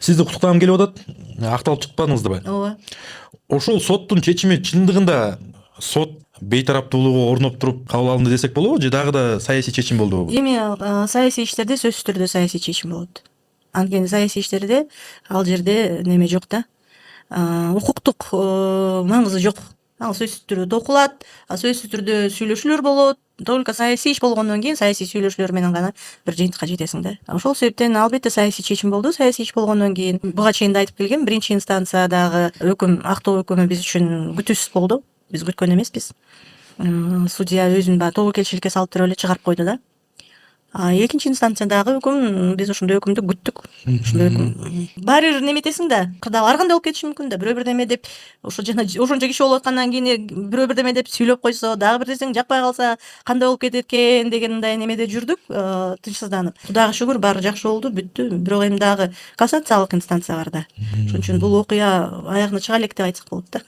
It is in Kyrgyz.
Сизди куттуктагым келип атат. Акталып чыкпадыңыз дебай. ооба. Ошол соттун чечими чындыгында сот бейтараптуулугу орноп туруп кабыл алынды десек болобу же дагы да саясий чечим болдубу? Эми саясий иштерде сөзсүз түрдө саясий чечим болот. Анткени саясий иштерде ал жерде неме жок да, укуктук маңызы жок. Ал сөзсүз түрдө токулат, сөзсүз түрдө сүйлөшүүлөр болот. Только саясий иш болгондон кийин саясий сүйлөшүүлөр менен гана бир жыйынтыкка жетесиң да. Ошол себептен албетте саясий чечим болду. Саясий иш болгондон кийин буга чейин да айтып келгем, биринчи инстанциядагы өкүм, актоо өкүмү биз үчүн күтүүсүз болду. Биз күткөн эмеспиз. Судья өзүн баягы тобокелчиликке салып туруп эле чыгарып койду да. Экинчи инстанциядагы өкүм, биз ошондой өкүмдү күттүк. Ошондой өкүм. Баары бир неметесиң да, кырдаал ар кандай болуп кетиши мүмкүн да. Бирөө бирдеме деп, ошо жана ошончо киши болуп аткандан кийин бирөө бирдеме деп сүйлөп койсо, дагы бир нерсең жакпай калса кандай болуп кетет экен дегендай немеде жүрдүк, тынчсызданып. Кудайга шүгүр, баары жакшы болду, бүттү. Бирок эми дагы кассациялык инстанция бар да. Ошон үчүн бул окуя аягына чыга элек деп айтсак болот да.